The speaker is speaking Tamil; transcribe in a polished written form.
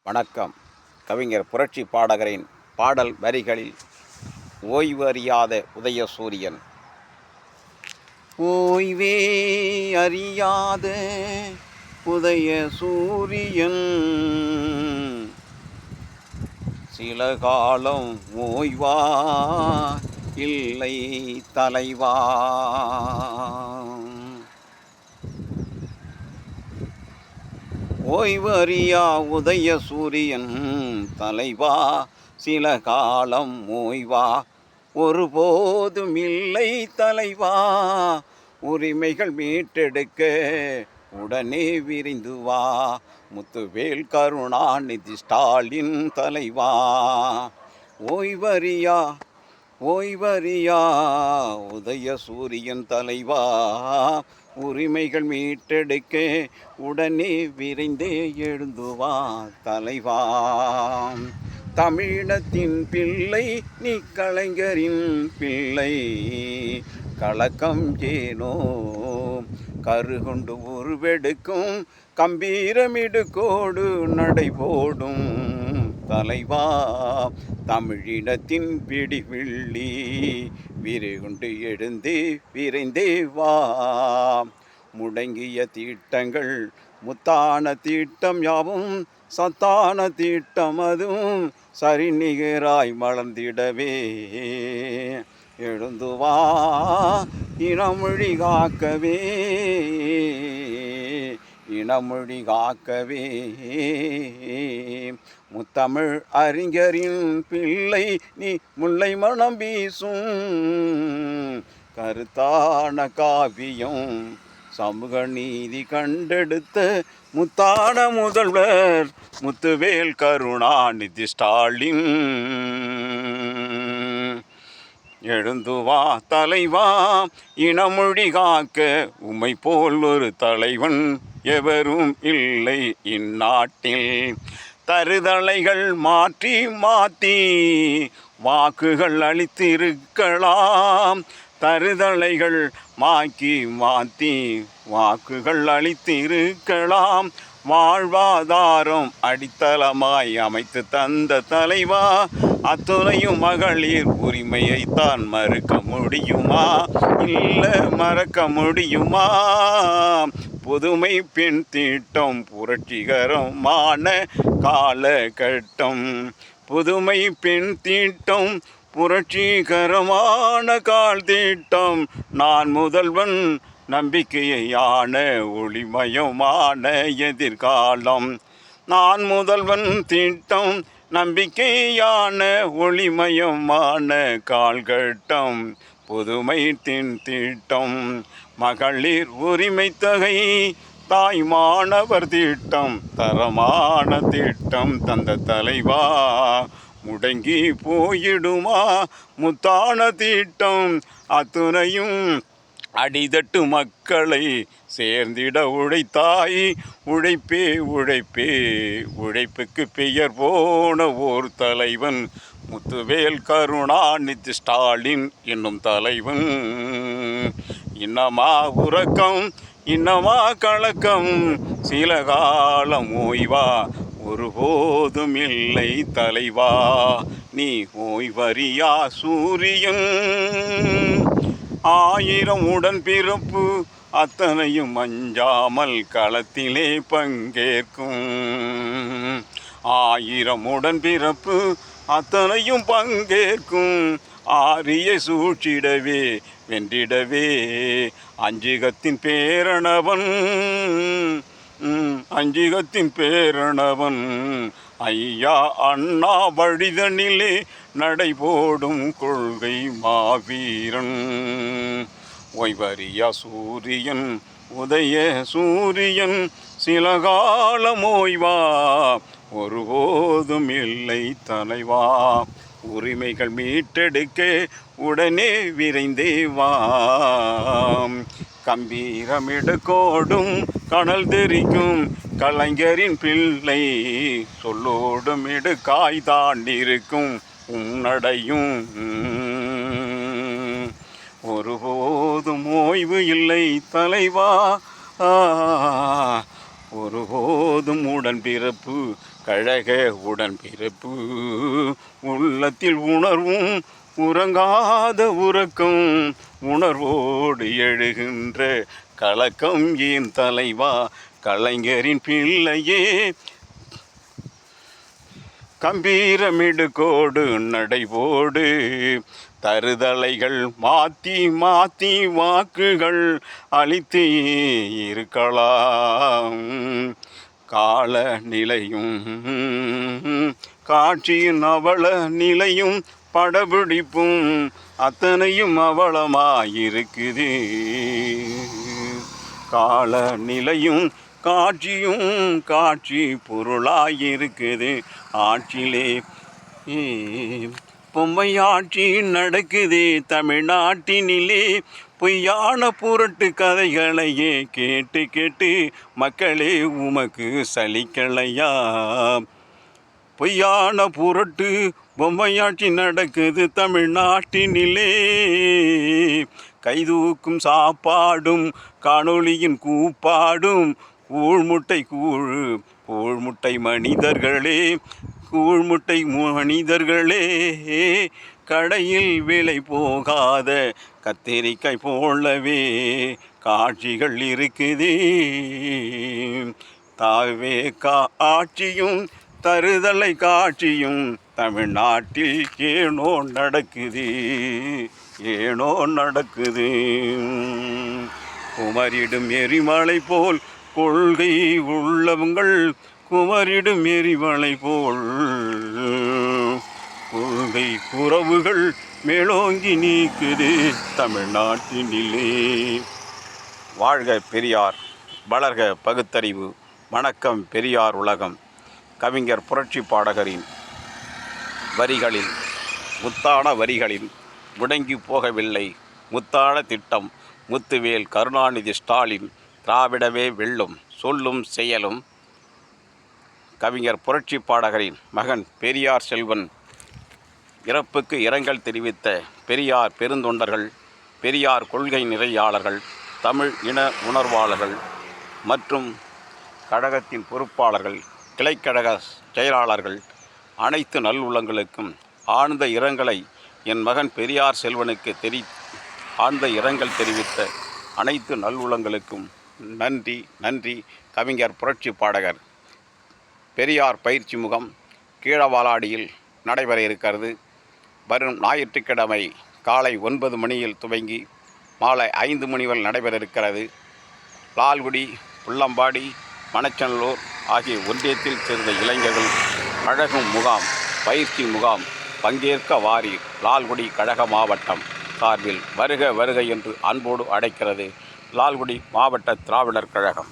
வணக்கம். கவிஞர் புரட்சி பாடகரின் பாடல் வரிகளில் ஓய்வு அறியாத உதயசூரியன். ஓய்வே அறியாத உதயசூரியன், சில காலம் ஓய்வா இல்லை தலைவா. ஓய்வு அறியா உதயசூரியன் தலைவா, சில காலம் ஓய்வா ஒருபோதும் இல்லை தலைவா. உரிமைகள் மீட்டெடுக்க உடனே விரைந்து வா, முத்துவேல் கருணாநிதி ஸ்டாலின் தலைவா. ஓய்வறியா உதயசூரியன் தலைவா, உரிமைகள் மீட்டெடுக்க உடனே விரைந்தே எழுந்துவா தலைவா. தமிழினத்தின் பிள்ளை நீ, கலைஞரின் பிள்ளை, கலக்கம் ஏனோ கருகொண்டு உருவெடுக்கும் கம்பீரமிடுகோடு நடைபோடும் தலைவா. தமிழினத்தின் பிடிவிள்ளி விரைகுண்டு எழுந்து விரைந்தே வா. முடங்கிய தீட்டங்கள் முத்தான தீட்டம் யாவும் சத்தான தீட்டம் அதுவும் சரிநிகராய் மலர்ந்திடவே எழுந்து வா. இனமொழி காக்கவே முத்தமிழ் அறிஞரின் பிள்ளை நீ, முல்லை மனம் வீசும் கருத்தான காவியம் சமூக நீதி கண்டெடுத்த முத்தான முதல்வர் முத்துவேல் கருணாநிதி ஸ்டாலின். எழுந்து வா தலைவா, இனமொழி காக்க உம்மை போல் ஒரு தலைவன் எவரும் இல்லை இந்நாட்டில். தருதலைகள் மாற்றி மாற்றி வாக்குகள் அளித்திருக்கலாம், தருதலைகள் மாற்றி மாற்றி வாக்குகள் அளித்திருக்கலாம். வாழ்வாதாரம் அடித்தளமாய் அமைத்து தந்த தலைவா, அத்துணையும் மகளிர் உரிமையைத்தான் மறுக்க முடியுமா? இல்லை மறக்க முடியுமா? புதுமை பெண் திட்டம் புரட்சிகரமான காலகட்டம், புதுமை பெண் திட்டம் புரட்சிகரமான கால் திட்டம். நான் முதல்வன் நம்பிக்கையான ஒளிமயமான எதிர்காலம். நான் முதல்வன் திட்டம் நம்பிக்கையான ஒளிமயமான கால்கட்டம். புதுமை திட்டம் மகளிர் உரிமை தொகை, தாய் மாணவர் திட்டம் தரமான திட்டம் தந்த தலைவா. முடங்கி போயிடுமா முத்தான திட்டம், அத்துணையும் அடிதட்டு மக்களை சேர்ந்திட உழைத்தாய். உழைப்பே உழைப்பே உழைப்புக்கு பெயர் போன ஓர் தலைவன் முத்துவேல் கருணாநிதி ஸ்டாலின் என்னும் தலைவன். இன்னமா உறக்கம் இன்னமா கலக்கம், சில காலம் ஓய்வா ஒருபோதும் இல்லை தலைவா. நீ ஓய்வறியா சூரியன், ஆயிரம் உடன் பிறப்பு அத்தனையும் அஞ்சாமல் களத்திலே பங்கேற்கும். ஆயிரம் உடன் பிறப்பு அத்தனையும் பங்கேற்கும். ஆரிய சூழ்ச்சிடவே வென்றிடவே அஞ்சிகத்தின் பேரணவன், அஞ்சிகத்தின் பேரணவன் ஐயா அண்ணா வழிதனிலே நடைபோடும் கொள்கை மாவீரன். ஓய்வறியா சூரியன் உதய சூரியன், சில காலம் ஓய்வா ஒருபோதும் இல்லை தலைவா. உரிமைகள் மீட்டெடுக்க உடனே விரைந்தே வா. கம்பீரமிடுகோடும் கனல் தெரிக்கும் கலைஞரின் பிள்ளை, சொல்லோடும் இடுகாய்தான் இருக்கும் உன்னடையும். ஒருபோதும் ஓய்வு இல்லை தலைவா, ஒருபோதும் உடன் பிறப்பு கழக உடன்பிறப்பு உள்ளத்தில் உணர்வும் உறங்காத உறக்கம் உணர்வோடு எழுகின்ற கலக்கம் ஏன் தலைவா கலைஞரின் பிள்ளையே கம்பீரமிடுகோடு நடைபோடு தருதலைகள் மாற்றி மாற்றி வாக்குகள் அளித்து இருக்கலாம் கால நிலையும் காட்சியின் அவல நிலையும் படபிடிப்பும் அத்தனையும் அவலமாயிருக்குது கால நிலையும் காட்சியும் காட்சி பொருளாயிருக்குது ஆட்சியிலே பொம்மை ஆட்சி நடக்குது தமிழ்நாட்டினிலே பொய்யான புரட்டு கதைகளையே கேட்டு கேட்டு மக்களே உமக்கு சலிக்கலையா பொய்யான புரட்டு பொம்மையாட்சி நடக்குது தமிழ்நாட்டினிலே கைதூக்கும் சாப்பாடும் காணொளியின் கூப்பாடும் கூழ்முட்டை மனிதர்களே கூழ்முட்டை மனிதர்களே கடையில் விலை போகாத கத்திரிக்காய் போலவே காட்சிகள் இருக்குது தாவே ஆட்சியும் தருதலை காட்சியும் தமிழ்நாட்டில் ஏனோ நடக்குது குமரிடும் எரிமலை போல் கொள்கை உள்ளவங்கள் குமரிடும் எரிமலை போல் கொள்கை குறவுகள் மேலோங்கி நீக்குது தமிழ்நாட்டினிலே. வாழ்க பெரியார், வளர்க பகுத்தறிவு. வணக்கம் பெரியார் உலகம். கவிஞர் புரட்சி பாடகரின் வரிகளில் முத்தான வரிகளில் முடங்கி போகவில்லை முத்தான திட்டம் முத்துவேல் கருணாநிதி ஸ்டாலின் திராவிடவே வெல்லும் சொல்லும் செயலும். கவிஞர் புரட்சி பாடகரின் மகன் பெரியார் செல்வன் இறப்புக்கு இரங்கல் தெரிவித்த பெரியார் பெருந்தொண்டர்கள், பெரியார் கொள்கை நிறையாளர்கள், தமிழ் இன உணர்வாளர்கள் மற்றும் கழகத்தின் பொறுப்பாளர்கள், கிளைக்கழக செயலாளர்கள் அனைத்து நல்லுள்ளங்களுக்கும் ஆழ்ந்த இரங்கலை என் மகன் பெரியார் செல்வனுக்கு ஆழ்ந்த இரங்கல் தெரிவித்த அனைத்து நல்லுள்ளங்களுக்கும் நன்றி. கவிஞர் புரட்சி பாடகர் பெரியார் பயிற்சி முகாம் கீழவாலாடியில் நடைபெற இருக்கிறது. வரும் ஞாயிற்றுக்கிழமை காலை 9 மணியில் துவங்கி மாலை 5 மணி வரை நடைபெற இருக்கிறது. லால்குடி, புள்ளம்பாடி, மணச்சநல்லூர் ஆகிய ஒன்றியத்தில் சேர்ந்த இளைஞர்கள் கழகம் முகாம் பயிற்சி முகாம் பங்கேற்க வாரி லால்குடி கழக மாவட்டம் சார்பில் வருக வருக என்று அன்போடு அழைக்கிறது லால்குடி மாவட்ட திராவிடர் கழகம்.